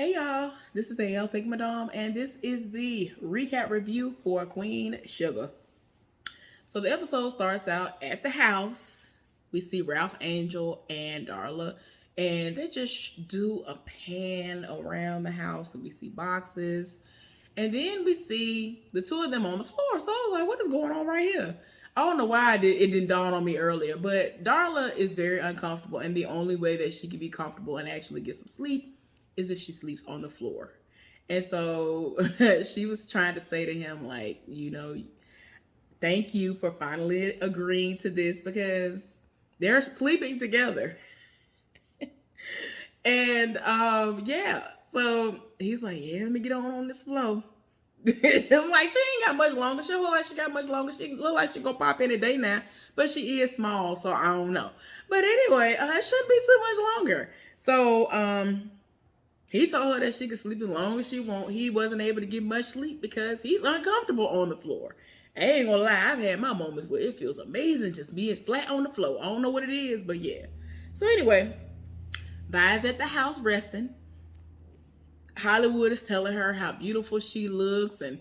Hey y'all, this is AL Think Madame, and this is the recap review for Queen Sugar. So the episode starts out at the house. We see Ralph Angel and Darla, and they just do a pan around the house, and we see boxes, and then we see the two of them on the floor. So I was like, what is going on right here? I don't know why it didn't dawn on me earlier, but Darla is very uncomfortable, and the only way that she can be comfortable and actually get some sleep is if she sleeps on the floor. And so she was trying to say to him, like, thank you for finally agreeing to this because they're sleeping together. And yeah, so he's like, yeah, let me get on this flow. I'm like, she ain't got much longer. She don't look like she got much longer. She look like she gonna pop any day now, but she is small, so I don't know. But anyway, it shouldn't be too much longer. So he told her that she could sleep as long as she want. He wasn't able to get much sleep because he's uncomfortable on the floor. I ain't gonna lie, I've had my moments where it feels amazing just being flat on the floor. I don't know what it is, but yeah. So anyway, Vi's at the house resting. Hollywood is telling her how beautiful she looks and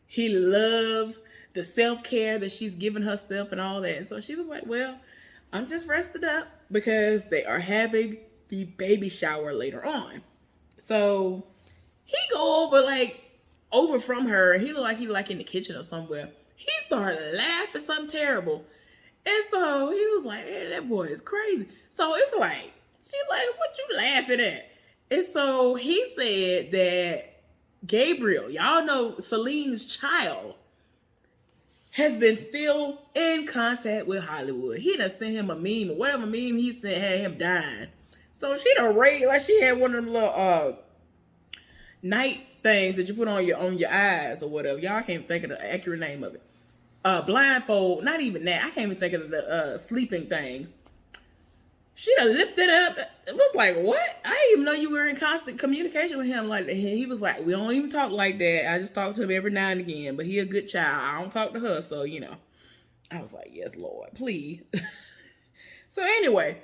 he loves the self-care that she's given herself and all that. And so she was like, well, I'm just rested up because they are having the baby shower later on. So he go over from her. He look like he like in the kitchen or somewhere. He started laughing something terrible. And so he was like, hey, that boy is crazy. So it's like, she like, what you laughing at? And so he said that Gabriel, y'all know Celine's child, has been still in contact with Hollywood. He done sent him a meme or whatever meme he sent had him dying. So she done raised, like she had one of them little night things that you put on your eyes or whatever. Y'all can't think of the accurate name of it. Blindfold, not even that. I can't even think of the sleeping things. She done lifted up. It was like, what? I didn't even know you were in constant communication with him like that. He was like, we don't even talk like that. I just talk to him every now and again, but he a good child. I don't talk to her, so I was like, yes, Lord, please. So anyway,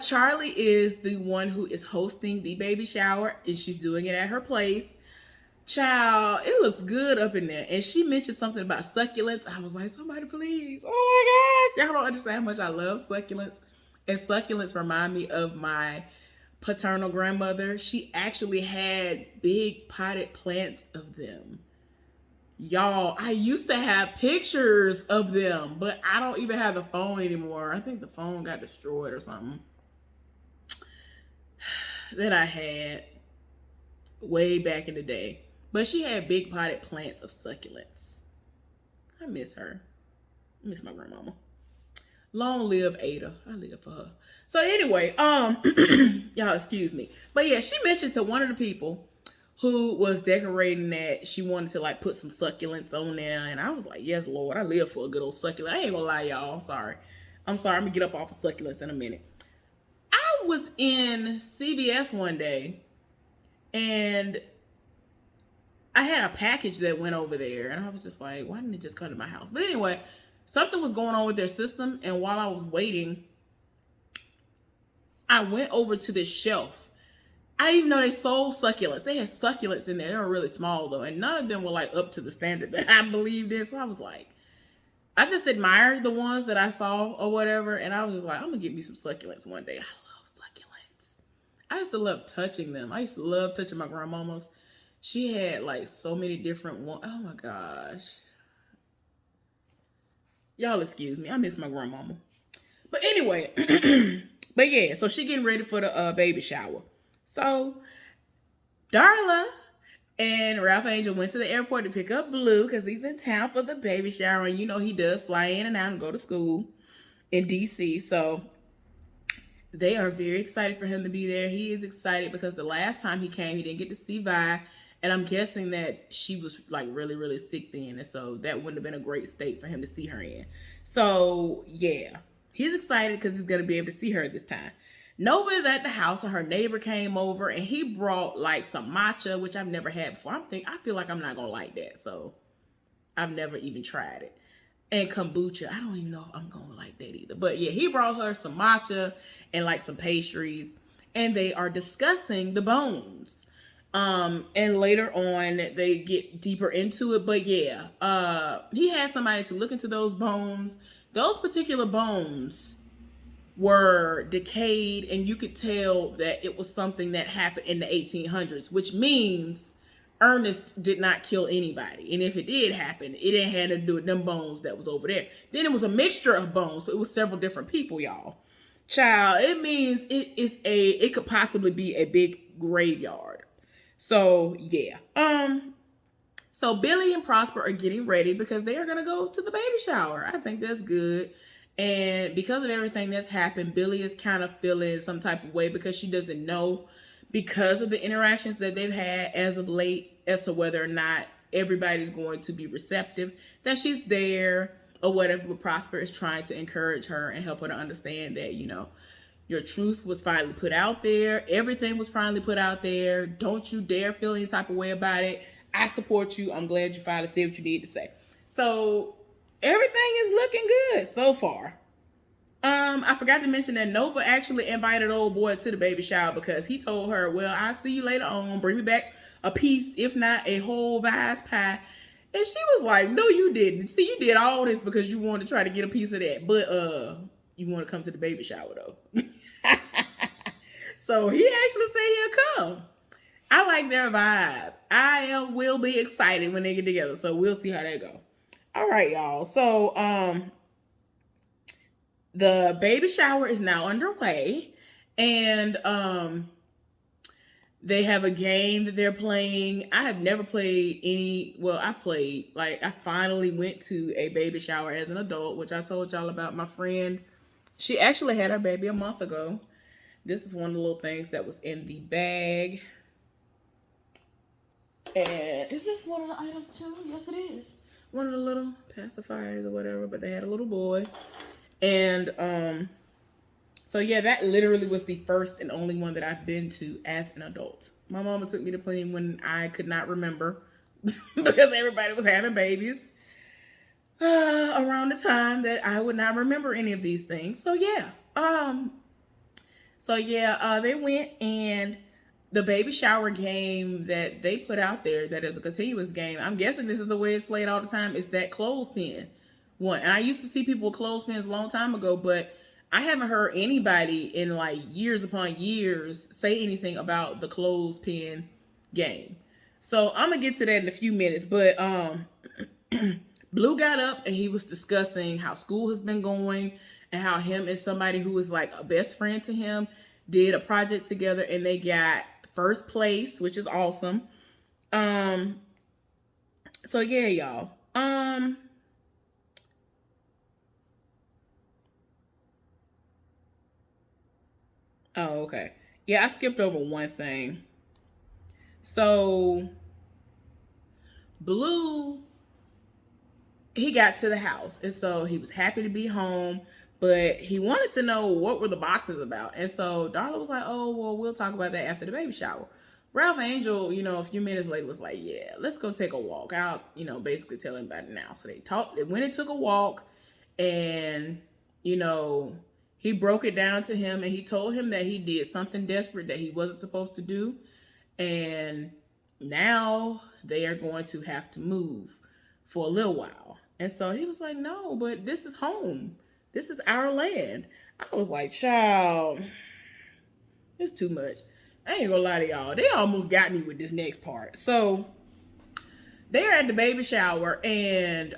Charlie is the one who is hosting the baby shower, and she's doing it at her place. Child, it looks good up in there. And she mentioned something about succulents. I was like, somebody please. Oh my God. Y'all don't understand how much I love succulents. And succulents remind me of my paternal grandmother. She actually had big potted plants of them. Y'all, I used to have pictures of them, but I don't even have the phone anymore. I think the phone got destroyed or something that I had way back in the day. But she had big potted plants of succulents. I miss her. I miss my grandmama. Long live Ada. I live for her. So anyway, y'all excuse me. But yeah, she mentioned to one of the people who was decorating that she wanted to like put some succulents on there. And I was like, yes, Lord, I live for a good old succulent. I ain't gonna lie, y'all. I'm sorry. I'm gonna get up off of succulents in a minute. I was in CVS one day and I had a package that went over there, and I was just like, why didn't it just come to my house? But anyway, something was going on with their system, and while I was waiting, I went over to this shelf. I didn't even know they sold succulents. They had succulents in there. They were really small, though, and none of them were, like, up to the standard that I believed in. So I was like, I just admired the ones that I saw or whatever, and I was just like, I'm going to get me some succulents one day. I love succulents. I used to love touching them. I used to love touching my grandmama's. She had like so many different ones. Oh my gosh. Y'all excuse me. I miss my grandmama. But anyway, but yeah, so she getting ready for the baby shower. So Darla and Ralph Angel went to the airport to pick up Blue because he's in town for the baby shower. And he does fly in and out and go to school in DC. So they are very excited for him to be there. He is excited because the last time he came, he didn't get to see Vi. And I'm guessing that she was like really, really sick then. And so that wouldn't have been a great state for him to see her in. So yeah, he's excited because he's going to be able to see her this time. Nova is at the house and her neighbor came over and he brought like some matcha, which I've never had before. I feel like I'm not going to like that. So I've never even tried it. And kombucha. I don't even know if I'm going to like that either. But yeah, he brought her some matcha and like some pastries. And they are discussing the bones. And later on they get deeper into it. But yeah, he had somebody to look into those bones. Those particular bones were decayed, and you could tell that it was something that happened in the 1800s, which means Ernest did not kill anybody. And if it did happen, it didn't have to do with them bones that was over there. Then it was a mixture of bones, so it was several different people, y'all. Child, it means it could possibly be a big graveyard. So yeah. So Billy and Prosper are getting ready because they are gonna go to the baby shower. I think that's good. And because of everything that's happened, Billy is kind of feeling some type of way because she doesn't know, because of the interactions that they've had as of late, as to whether or not everybody's going to be receptive, that she's there or whatever. But Prosper is trying to encourage her and help her to understand that, your truth was finally put out there. Everything was finally put out there. Don't you dare feel any type of way about it. I support you. I'm glad you finally said what you need to say. So everything is looking good so far. I forgot to mention that Nova actually invited old boy to the baby shower because he told her, well, I'll see you later on. Bring me back a piece, if not a whole Vice pie. And she was like, no, you didn't. See, you did all this because you wanted to try to get a piece of that. But you want to come to the baby shower, though. So he actually said he'll come. I like their vibe. I will be excited when they get together. So we'll see how that go. All right, y'all. So the baby shower is now underway. And they have a game that they're playing. I have never played any. Well, I finally went to a baby shower as an adult, which I told y'all about. My friend, she actually had her baby a month ago. This is one of the little things that was in the bag. And is this one of the items too? Yes, it is. One of the little pacifiers or whatever, but they had a little boy. And so yeah, that literally was the first and only one that I've been to as an adult. My mama took me to plenty when I could not remember because everybody was having babies around the time that I would not remember any of these things. So yeah. They went, and the baby shower game that they put out there that is a continuous game, I'm guessing this is the way it's played all the time, is that clothespin one. And I used to see people with clothespins a long time ago, but I haven't heard anybody in like years upon years say anything about the clothespin game. So I'm gonna get to that in a few minutes. But Blue got up and he was discussing how school has been going and how him and somebody who was like a best friend to him did a project together and they got first place, which is awesome. So yeah, y'all. Oh, okay. Yeah, I skipped over one thing. So Blue, he got to the house, and so he was happy to be home, but he wanted to know what were the boxes about. And so Darla was like, oh, well, we'll talk about that after the baby shower. Ralph Angel, a few minutes later was like, yeah, let's go take a walk. I'll, basically tell him about it now. So they went and took a walk, and, he broke it down to him, and he told him that he did something desperate that he wasn't supposed to do. And now they are going to have to move for a little while. And so he was like, no, but this is home. This is our land. I was like, child, it's too much. I ain't gonna lie to y'all. They almost got me with this next part. So they're at the baby shower, and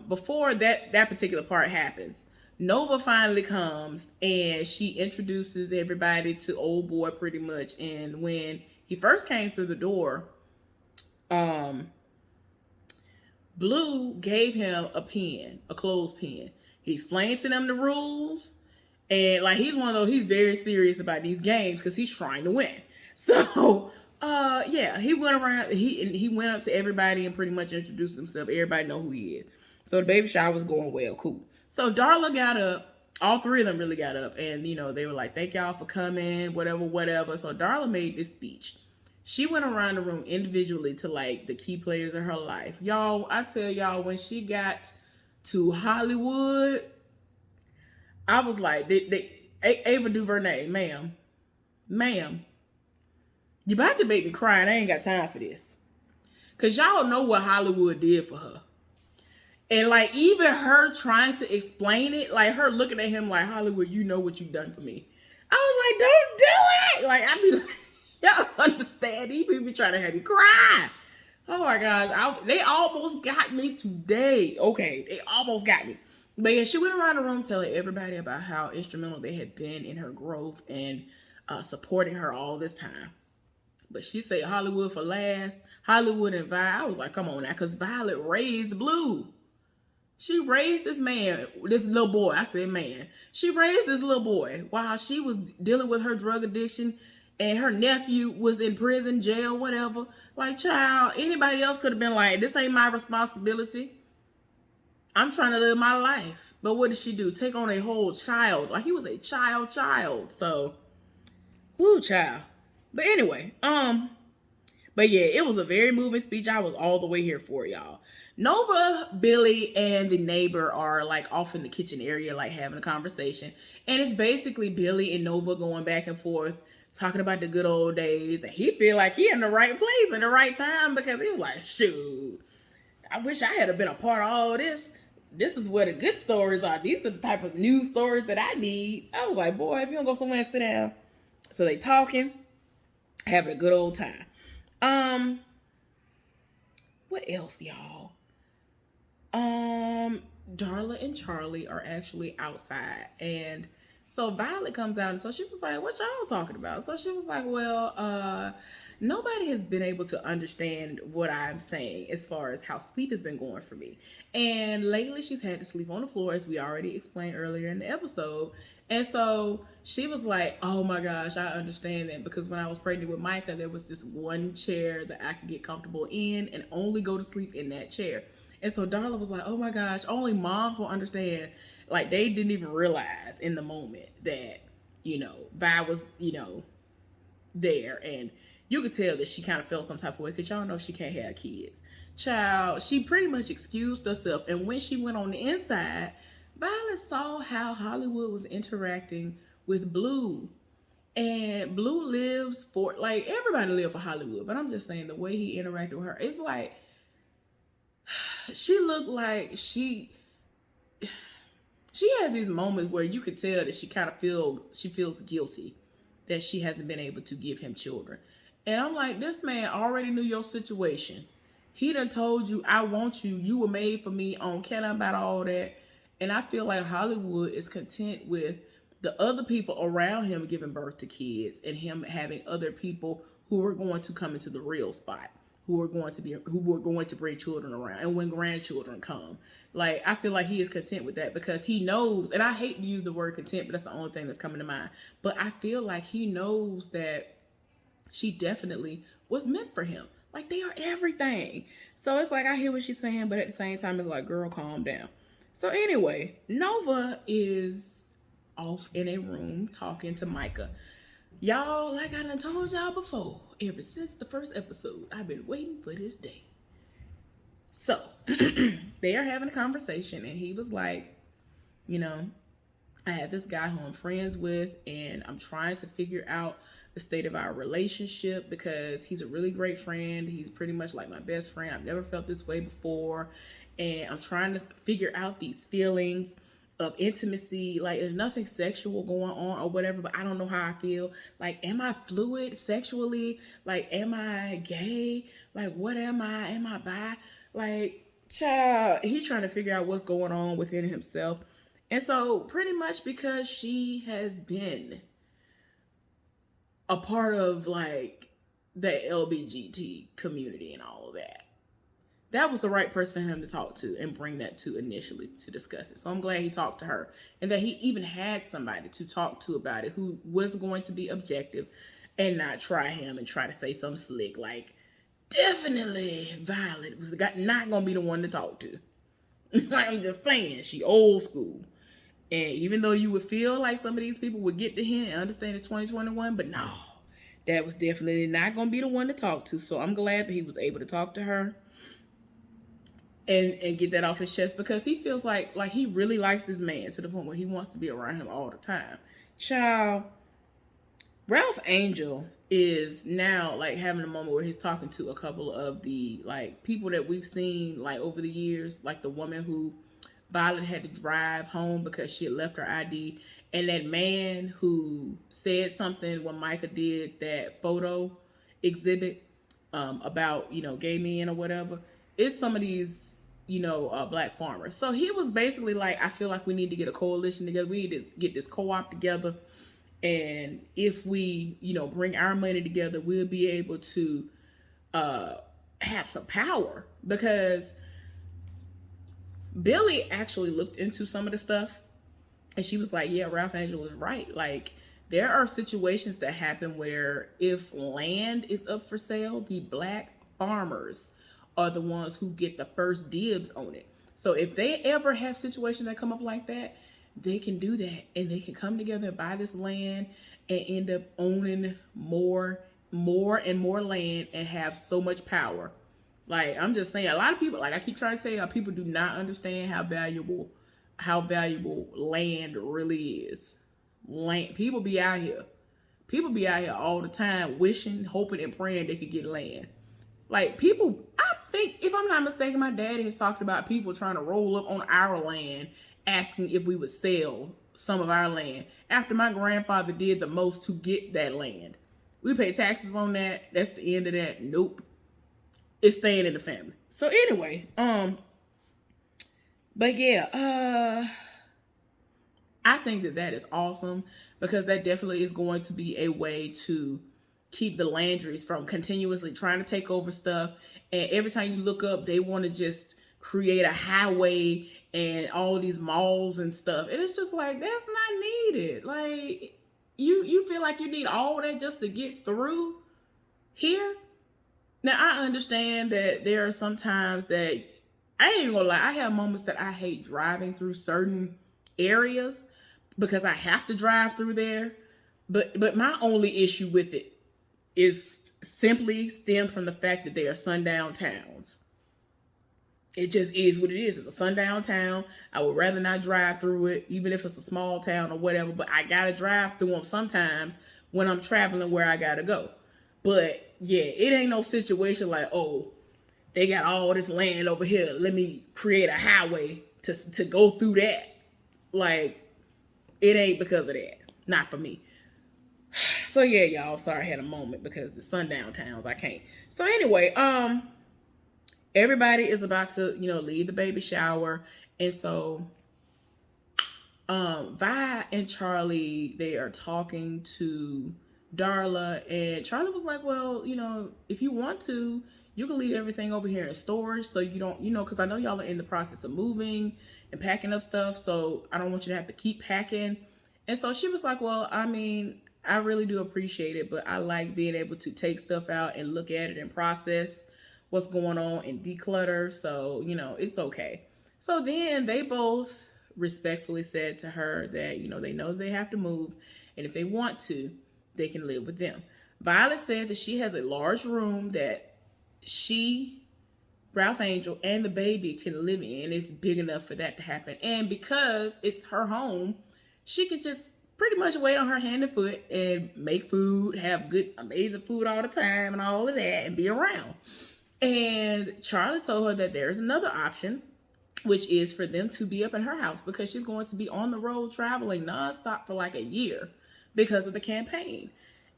before that particular part happens, Nova finally comes and she introduces everybody to old boy pretty much. And when he first came through the door, Blue gave him a pen, a clothespin. He explained to them the rules. And like, he's one of those, he's very serious about these games because he's trying to win. So, he went around, he went up to everybody and pretty much introduced himself. Everybody know who he is. So the baby shower was going well, cool. So Darla got up, all three of them really got up, and they were like, thank y'all for coming, whatever. So Darla made this speech. She went around the room individually to like the key players in her life. Y'all, I tell y'all, when she got to Hollywood, I was like, Ava DuVernay, ma'am, You about to make me cry, and I ain't got time for this. Cause y'all know what Hollywood did for her. And like even her trying to explain it, like her looking at him like, Hollywood, you know what you've done for me. I was like, don't do it. Like I be like, y'all understand? These people be trying to have me cry. Oh my gosh, they almost got me today. Okay, they almost got me. But yeah, she went around the room telling everybody about how instrumental they had been in her growth and supporting her all this time. But she said Hollywood for last, Hollywood and Vi. I was like, come on now, because Violet raised Blue. She raised this man, this little boy. I said man. She raised this little boy while she was dealing with her drug addiction and her nephew was in prison, jail, whatever. Like, child, anybody else could have been like, this ain't my responsibility. I'm trying to live my life. But what did she do? Take on a whole child. Like, he was a child. So, woo, child. But anyway, but yeah, it was a very moving speech. I was all the way here for y'all. Nova, Billy, and the neighbor are like off in the kitchen area, like having a conversation. And it's basically Billy and Nova going back and forth, talking about the good old days. And he feel like he in the right place in the right time because he was like, shoot, I wish I had been a part of all this. This is where the good stories are. These are the type of news stories that I need. I was like, boy, if you don't go somewhere and sit down. So they talking, having a good old time. What else, y'all? Darla and Charlie are actually outside, and so Violet comes out, and so she was like, what y'all talking about? So she was like, well, nobody has been able to understand what I'm saying as far as how sleep has been going for me. And lately she's had to sleep on the floor, as we already explained earlier in the episode. And so she was like, oh my gosh, I understand that, because when I was pregnant with Micah, there was just one chair that I could get comfortable in and only go to sleep in that chair. And so Darla was like, oh my gosh, only moms will understand. Like, they didn't even realize in the moment that, Vi was, there. And you could tell that she kind of felt some type of way, because y'all know she can't have kids. Child, she pretty much excused herself. And when she went on the inside, Violet saw how Hollywood was interacting with Blue. And Blue lives for, like, everybody live for Hollywood. But I'm just saying, the way he interacted with her, it's like, she looked like she has these moments where you could tell that she kind of feels guilty that she hasn't been able to give him children. And I'm like, this man already knew your situation. He done told you, I want you. You were made for me. I don't care about all that. And I feel like Hollywood is content with the other people around him giving birth to kids and him having other people who are going to come into the real spot. Who are going to bring children around, and when grandchildren come, like, I feel like he is content with that, because he knows, and I hate to use the word content, but that's the only thing that's coming to mind. But I feel like he knows that she definitely was meant for him. Like, they are everything. So it's like, I hear what she's saying, but at the same time, it's like, girl, calm down. So anyway, Nova is off in a room talking to Micah. Y'all, like I done told y'all before, ever since the first episode, I've been waiting for this day. So, they are having a conversation, and he was like, I have this guy who I'm friends with, and I'm trying to figure out the state of our relationship, because he's a really great friend. He's pretty much like my best friend. I've never felt this way before, and I'm trying to figure out these feelings of intimacy. Like, there's nothing sexual going on or whatever, but I don't know how I feel. Like, am I fluid sexually? Like, am I gay? Like, what am I? Am I bi? Like, child, he's trying to figure out what's going on within himself. And so pretty much because she has been a part of, like, the LBGT community and all of that, that was the right person for him to talk to and bring that to initially to discuss it. So I'm glad he talked to her, and that he even had somebody to talk to about it who was going to be objective and not try him and try to say something slick. Like, definitely Violet was not going to be the one to talk to. I'm just saying, she old school. And even though you would feel like some of these people would get to him and understand it's 2021, but no, that was definitely not going to be the one to talk to. So I'm glad that he was able to talk to her and get that off his chest, because he feels like he really likes this man to the point where he wants to be around him all the time. Child, Ralph Angel is now like having a moment where he's talking to a couple of the like people that we've seen like over the years, like the woman who Violet had to drive home because she had left her ID, and that man who said something when Micah did that photo exhibit about gay men or whatever. It's some of these black farmers. So he was basically like, I feel like we need to get a coalition together. We need to get this co-op together, and if we bring our money together, we'll be able to have some power. Because Billy actually looked into some of the stuff, and she was like, yeah, Ralph Angel was right. Like, there are situations that happen where if land is up for sale, the black farmers are the ones who get the first dibs on it. So if they ever have situations that come up like that, they can do that, and they can come together and buy this land and end up owning more and more land and have so much power. Like, I'm just saying, a lot of people, like I keep trying to say, people do not understand how valuable land really is. Land, people be out here all the time wishing, hoping, and praying they could get land. Like, people, I think, if I'm not mistaken, my dad has talked about people trying to roll up on our land asking if we would sell some of our land after my grandfather did the most to get that land. We pay taxes on that. That's the end of that. Nope. It's staying in the family. So anyway, but yeah, I think that is awesome, because that definitely is going to be a way to keep the Landrys from continuously trying to take over stuff. And every time you look up, they want to just create a highway and all these malls and stuff. And it's just like, that's not needed. Like, you feel like you need all that just to get through here? Now, I understand that there are some times that, I ain't gonna lie, I have moments that I hate driving through certain areas because I have to drive through there. But my only issue with it is simply stemmed from the fact that they are sundown towns. It just is what it is. It's a sundown town. I would rather not drive through it, even if it's a small town or whatever. But I gotta drive through them sometimes when I'm traveling where I gotta go. But yeah, it ain't no situation like, oh, they got all this land over here, let me create a highway to go through that. Like, it ain't because of that. Not for me. So yeah, y'all, sorry I had a moment because the sundown towns, I can't. So anyway, everybody is about to, leave the baby shower. And so Vi and Charlie, they are talking to Darla, and Charlie was like, well, if you want to, you can leave everything over here in storage, so you don't, because I know y'all are in the process of moving and packing up stuff, so I don't want you to have to keep packing. And so she was like, well, I mean, I really do appreciate it, but I like being able to take stuff out and look at it and process what's going on and declutter, so it's okay. So then they both respectfully said to her that they know they have to move, and if they want to, they can live with them. Violet said that she has a large room that she, Ralph Angel, and the baby can live in. It's big enough for that to happen. And because it's her home, she can just pretty much wait on her hand and foot and make food, have good, amazing food all the time and all of that, and be around. And Charlie told her that there's another option, which is for them to be up in her house, because she's going to be on the road traveling nonstop for like a year because of the campaign,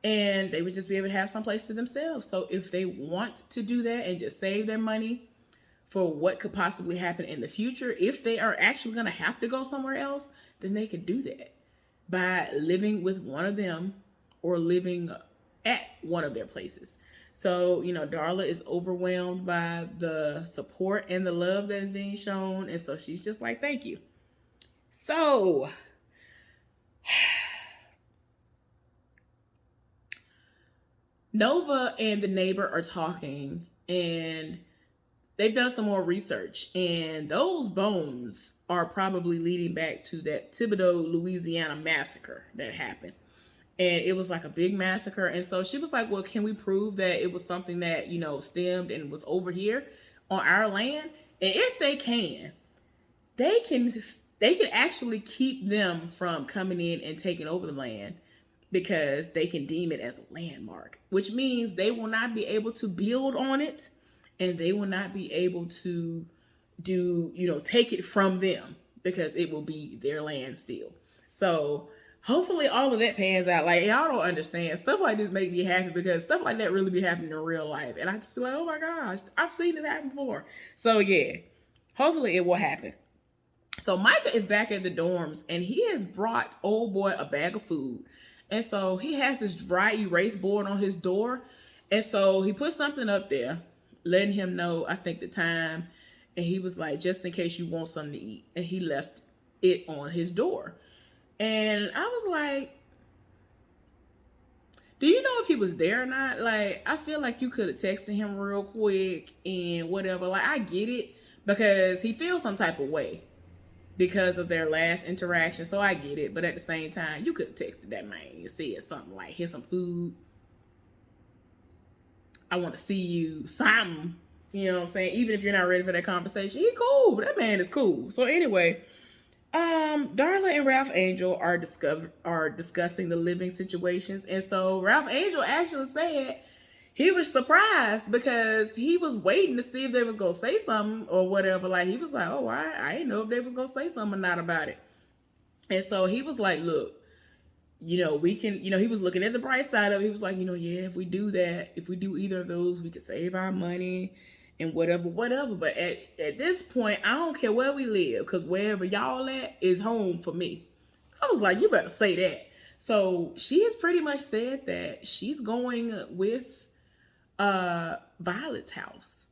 and they would just be able to have someplace to themselves. So if they want to do that and just save their money for what could possibly happen in the future, if they are actually going to have to go somewhere else, then they could do that by living with one of them or living at one of their places. So, Darla is overwhelmed by the support and the love that is being shown, and so she's just like, thank you. So Nova and the neighbor are talking, and they've done some more research, and those bones are probably leading back to that Thibodaux, Louisiana massacre that happened. And it was like a big massacre. And so she was like, well, can we prove that it was something that, stemmed and was over here on our land? And if they can, they can actually keep them from coming in and taking over the land. because they can deem it as a landmark, which means they will not be able to build on it, and they will not be able to take it from them, because it will be their land still. So hopefully all of that pans out. Like, y'all don't understand. Stuff like this make me happy, because stuff like that really be happening in real life. And I just be like, oh my gosh, I've seen this happen before. So yeah, hopefully it will happen. So Micah is back at the dorms, and he has brought old boy a bag of food. And so he has this dry erase board on his door. And so he put something up there, letting him know, I think, the time. And he was like, just in case you want something to eat. And he left it on his door. And I was like, do you know if he was there or not? Like, I feel like you could have texted him real quick and whatever. Like, I get it, because he feels some type of way because of their last interaction. So I get it. But at the same time, you could have texted that man and said something like, here's some food. I want to see you. Something. You know what I'm saying? Even if you're not ready for that conversation, he cool. That man is cool. So anyway, Darla and Ralph Angel are discussing the living situations. And so Ralph Angel actually said he was surprised, because he was waiting to see if they was going to say something or whatever. Like, he was like, oh, I didn't know if they was going to say something or not about it. And so he was like, look, we can, he was looking at the bright side of it. He was like, yeah, if we do that, if we do either of those, we could save our money and whatever. But at this point, I don't care where we live, because wherever y'all at is home for me. I was like, you better say that. So she has pretty much said that she's going with Violet's house,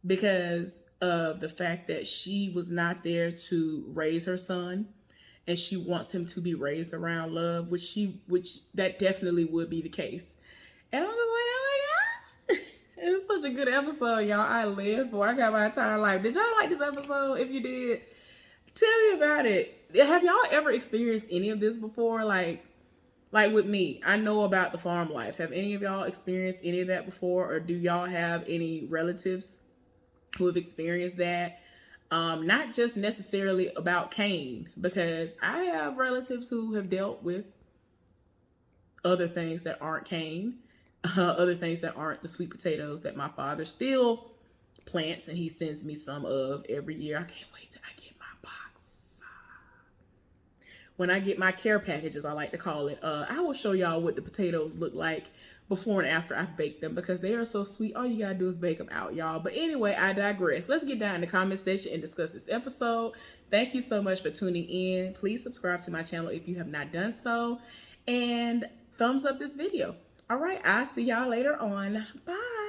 because of the fact that she was not there to raise her son, and she wants him to be raised around love, which that definitely would be the case. And I'm just like, oh my God. It's such a good episode, y'all. I lived for. I got my entire life. Did y'all like this episode? If you did, tell me about it. Have y'all ever experienced any of this before? Like with me, I know about the farm life. Have any of y'all experienced any of that before? Or do y'all have any relatives who have experienced that? Not just necessarily about Kane, because I have relatives who have dealt with other things that aren't Kane, other things that aren't the sweet potatoes that my father still plants, and he sends me some of every year. I can't wait till I get my box. When I get my care packages, I like to call it, I will show y'all what the potatoes look like before and after I've baked them, because they are so sweet. All you gotta do is bake them out, y'all. But anyway, I digress. Let's get down in the comment section and discuss this episode. Thank you so much for tuning in. Please subscribe to my channel if you have not done so, and thumbs up this video. All right, I'll see y'all later on. Bye.